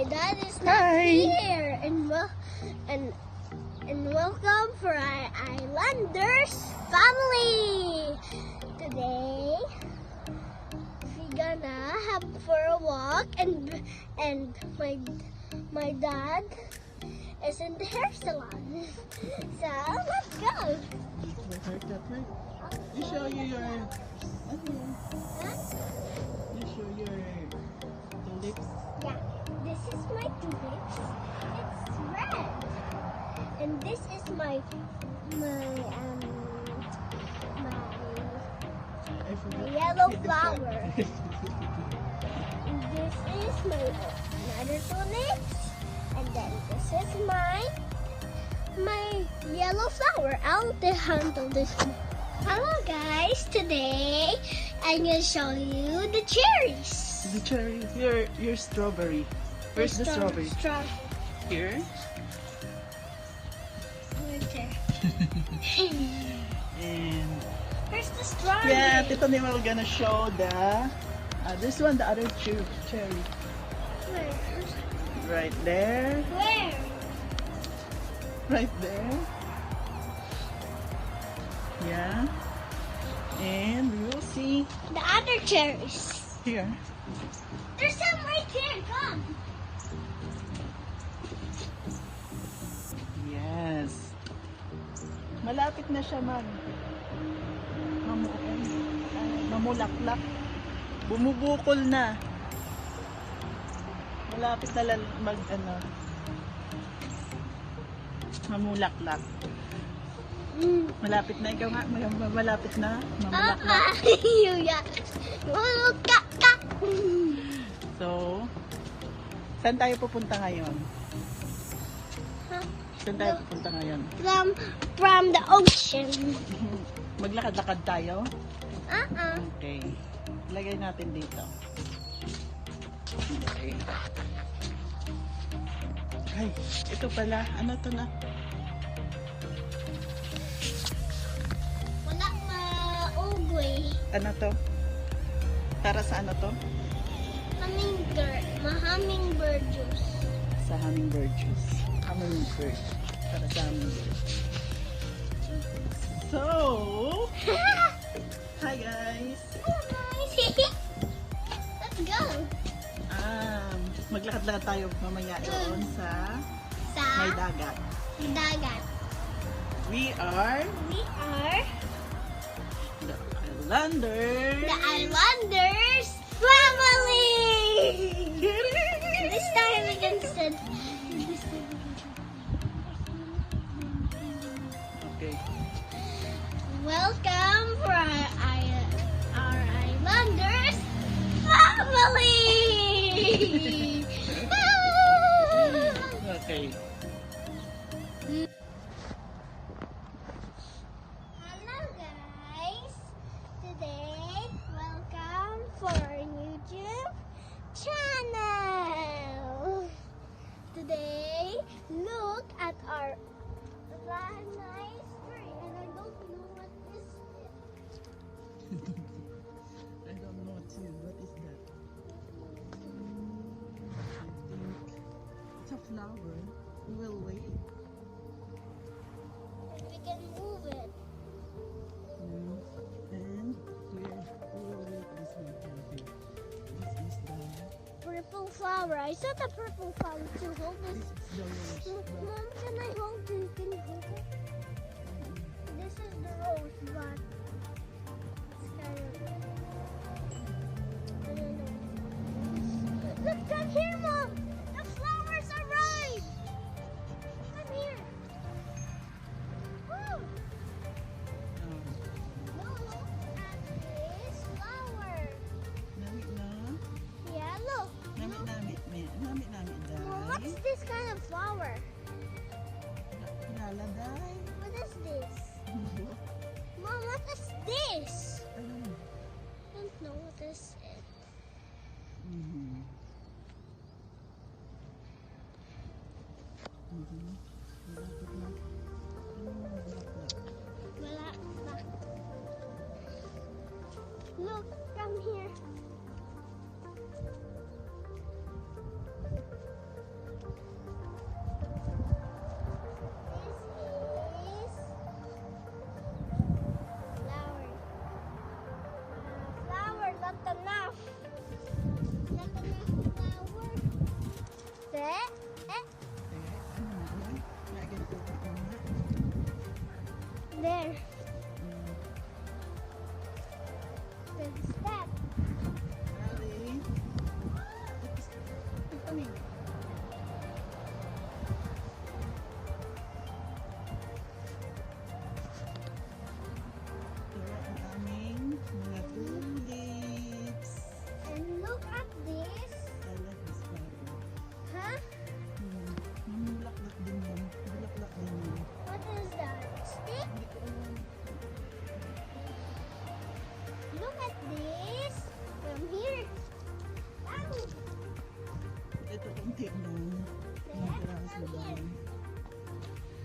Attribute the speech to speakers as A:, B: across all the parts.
A: my dad is not here, and welcome for our Islanders family. Today we're gonna have for a walk, and my dad is in the hair salon. So let's go.
B: You show your
A: Huh?
B: you show your tulips.
A: Yeah, this is my tulips. It's red, and this is my
B: I forgot.
A: yellow flower. And this is my another tulips, and then this is my yellow flower. I'll handle this one. Hello guys, today I'm gonna show you the cherries.
B: The cherry. Your strawberry. Where's the strawberry? Here.
A: Right there.
B: And
A: Where's the strawberry?
B: yeah, Tito Nima we're gonna show the this one, the other cherry.
A: Where?
B: Right there.
A: Where?
B: Right there. Yeah. And we will see
A: The other cherries.
B: here.
A: There's some right here. Come.
B: Yes. Malapit na siya mamulaklak. Bumubukol na. Malapit na mamulaklak. Malapit na, ikaw nga, malapit na mamulaklak.
A: Yeah.
B: So, saan tayo pupunta ngayon? Saan tayo pupunta ngayon?
A: From the ocean.
B: Maglakad-lakad tayo?
A: Uh-uh.
B: Okay. Lagay natin dito. Okay. Ay, ito pala. Ano to na?
A: Wala ugoy.
B: Ano to? Para sa ano to?
A: Hummingbird juice.
B: Sa hummingbird juice. Hummingbird. Para sa hummingbird. So, hi guys!
A: Hello guys. Let's go.
B: Maglakad-lakad tayo mamaya doon sa
A: Sa
B: may dagat.
A: dagat.
B: We are
A: We are
B: the Islanders.
A: the Islanders family. This time we can sit.
B: Okay.
A: Welcome for our Islanders family.
B: Okay.
A: Hello guys. Today, welcome for our YouTube channel. Today, look at our nice tree, and I don't know what this is.
B: I don't know what is that. It's a flower. We will wait.
A: And we can move it.
B: And we will wait this one here. This is the
A: Purple flower. I saw the purple flower too. Hold this.
B: rose.
A: Mom, can I hold it? Can you hold it? This is the rose, but it's kind of. I don't know. Look, come here, Mom. The flowers arrived. Come here. Woo. Look at this flower.
B: Nami na.
A: Yeah, look.
B: Nami
A: Mom, what's
B: dai.
A: this kind of flower?
B: Kilala dai.
A: What is this? Mom, what is this?
B: Ayun.
A: I don't know what this is.
B: Mhm. Malapit na. Bulaklak.
A: Wala pa. Look, come here.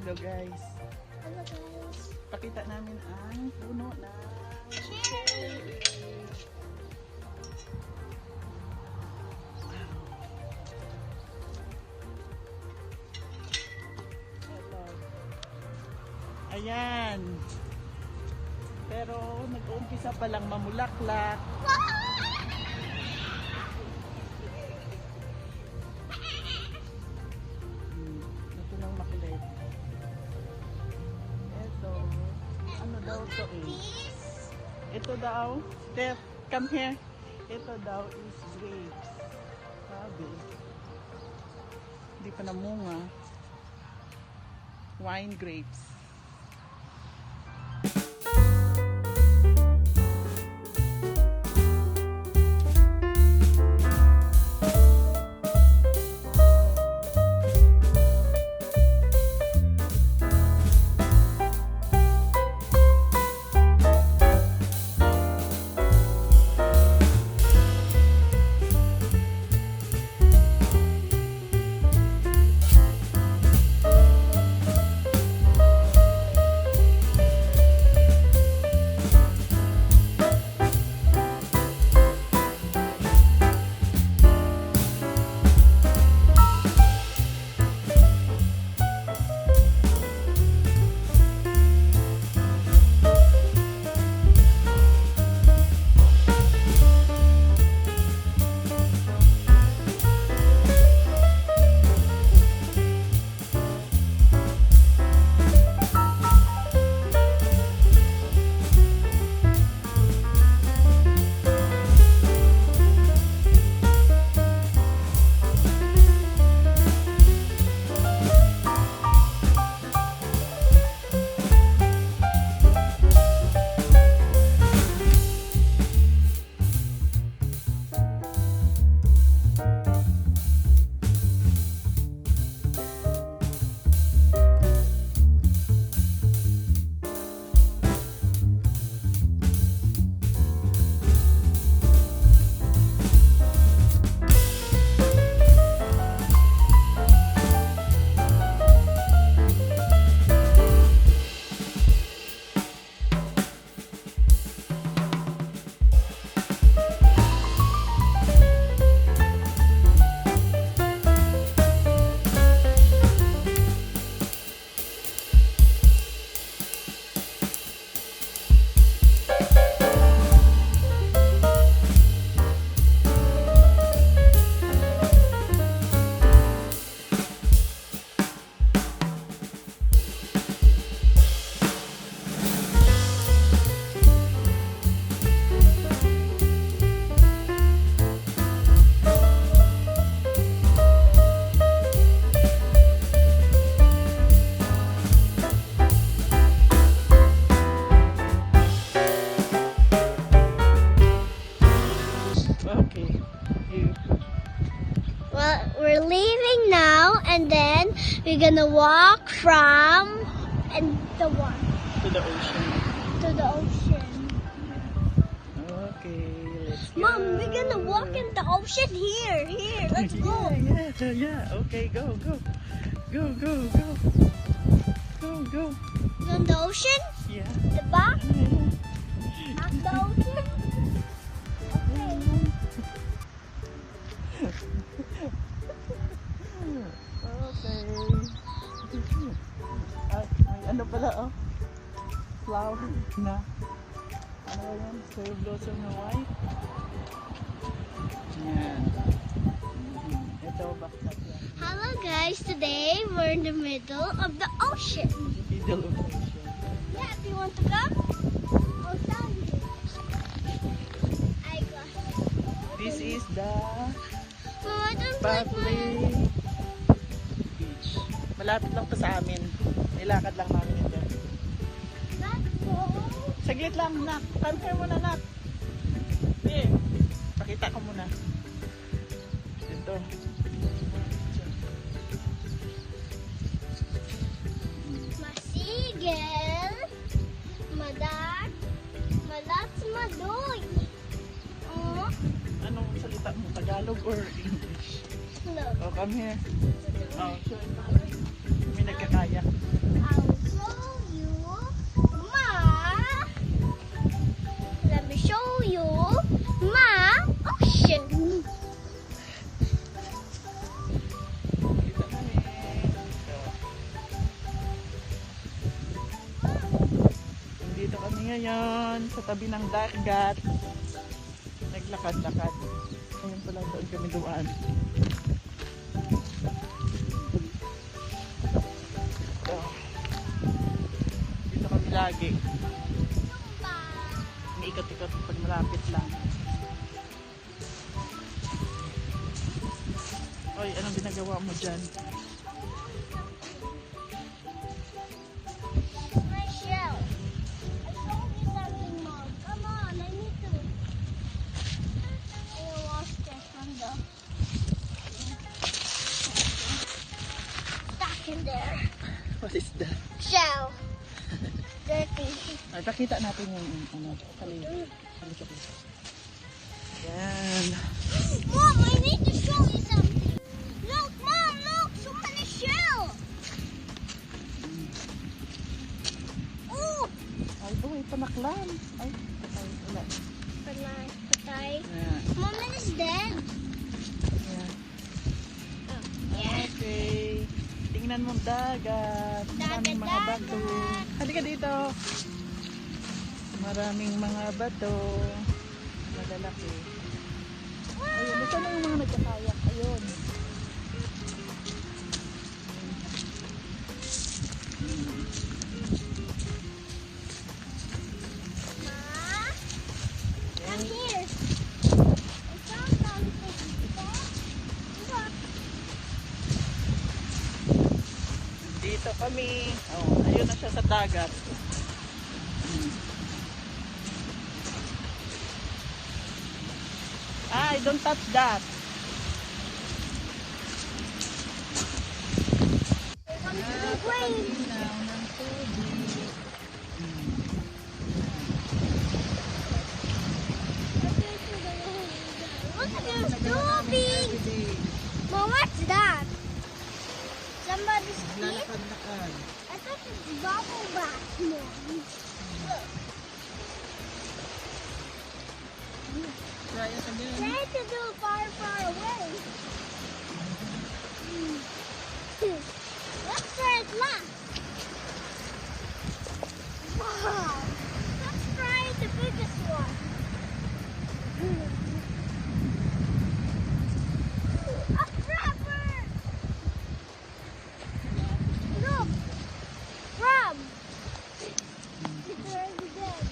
B: Hello guys.
A: Hello guys.
B: Pakita namin ang puno na
A: Cherry.
B: ito. Ayan. Pero nag-uumpisa pa lang mamulaklak. Ito nang makulit. Ito. Ano daw to eh?
A: This.
B: Ito daw. Steph, come here. Ito daw is grapes. Sabi. Hindi pa namunga. Wine grapes. Okay.
A: Well, we're leaving now, and then we're gonna walk from the one
B: To the ocean.
A: to the ocean.
B: Okay, let's go.
A: Mom, we're gonna walk in the ocean here. Here, let's go.
B: Yeah. Okay, go. Go.
A: On the ocean,
B: Yeah.
A: the back, at the ocean. Okay.
B: Okay. Ay, may ano pala oh. Flower na. Ano ba yan? Cherry blossom na white. Yan. Ito, bakit yan?
A: Hello guys, today we're in the middle of the ocean.
B: Middle of ocean.
A: Yeah, do you want to come? I'll tell you. I got.
B: This is the
A: Mom, I don't like my.
B: Bagley Beach. Malapit lang to sa amin. Nilakad lang namin ito.
A: Let's go.
B: Saglit lang, nak. Come here muna, nak. Eh, pakita ko muna. Ito.
A: Masigel, madat, malats madoy. Oh,
B: Anong salita mo? Tagalog or English?
A: no.
B: Oh, come here. Oh, sure. May nagkakaya. ngayon sa tabi ng dagat. Naglakad-lakad. Ayun pala, doon kami dumaan. So, dito kami lagi. Umiikot-ikot pag malapit lang. Oy, anong ginagawa mo dyan?
A: My shell. I showed you something, Mom. Come on, I need to. I washed it from the. Stuck in there.
B: What is that?
A: Shell. Dirty.
B: Ay, pakita natin yung kalimutan. Yan.
A: Mom, I need to show you something. Look, Mom, look, so many shell. Oh,
B: Ay, may panaklan. Ay, wala.
A: patay.
B: Yan.
A: Mom, it is dead.
B: Yan.
A: Oh, yeah.
B: Okay. Tingnan mo dagat. Maraming mga bato.
A: Dagat.
B: Halika dito. Maraming mga bato. Malalaki. Ayun, ito na yung mga nagkakayak. Ayun.
A: Ma, come here. I found something. Look.
B: Dito kami. Oh, ayun na siya sa dagat. Ay, don't touch that.
A: Here comes the big wave.
B: Linaw ng tubig.
A: Look at this tubig. Mom, what's that? Somebody's feet?
B: Lalakad-lakad.
A: I thought it's bubble bath, Mom. Look.
B: Try it again.
A: Try to do far, far away. Let's try it last. Wow. Let's try the biggest one. A crabber. Look. Crab. It's already dead.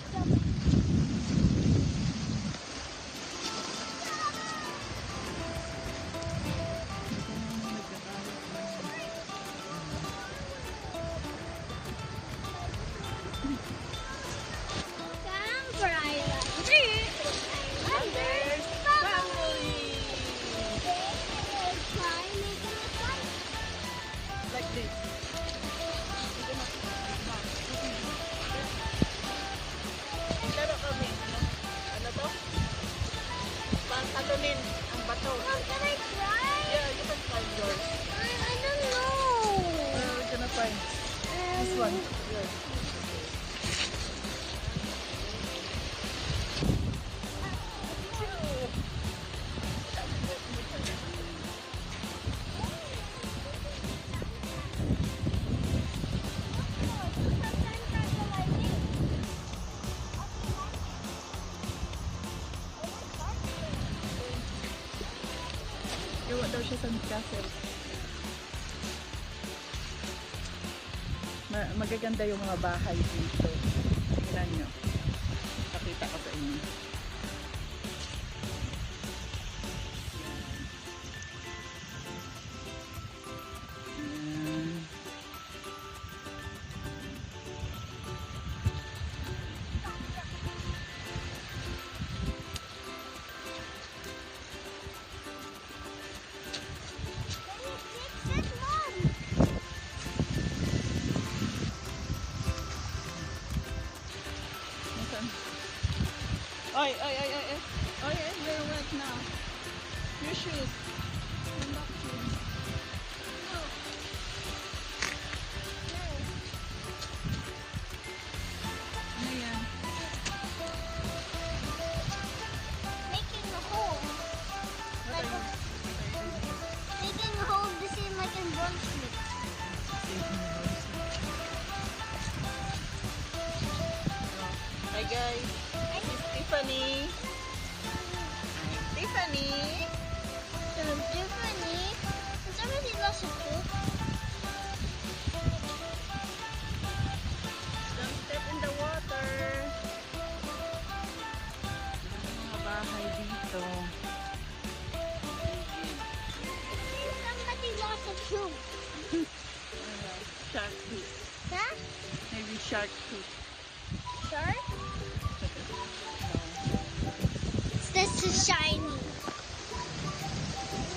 B: Like this. Laro kami. Ano to? Pantalunin ang bato.
A: Mom, can I try?
B: Yeah, you can find yours.
A: I don't know.
B: Where are we gonna find? This one. Here. Gawa daw siya sa castle. Magaganda yung mga bahay dito. Tingnan nyo. Pakita ko sa inyo. Ayan.
A: Can you fix it, Mom?
B: Nasaan? Oy, oy, oy, oy, oy. Oy, oy, you're wet now. Your shoes. Your back shoes.
A: No.
B: Ano yan?
A: Making a hole. Like making a hole the same like in Brunswick.
B: Ay,
A: Tiffany, is everything lost its too?
B: Don't step in the water. Mga bahay dito.
A: Somebody lost a tooth.
B: Shark tooth.
A: Huh?
B: Maybe shark tooth.
A: Shark? This is shiny.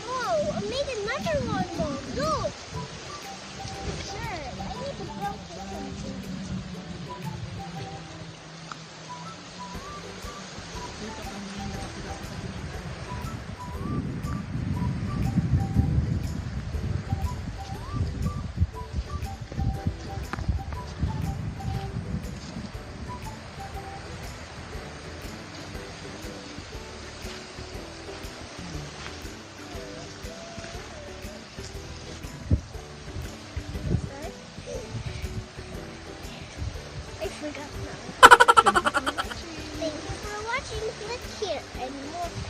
A: Whoa, I made another one more. Look. Sure, I need to build this one too.
B: Dito kami nakatira sa
A: I forgot now. Thank you for watching. Click here and more.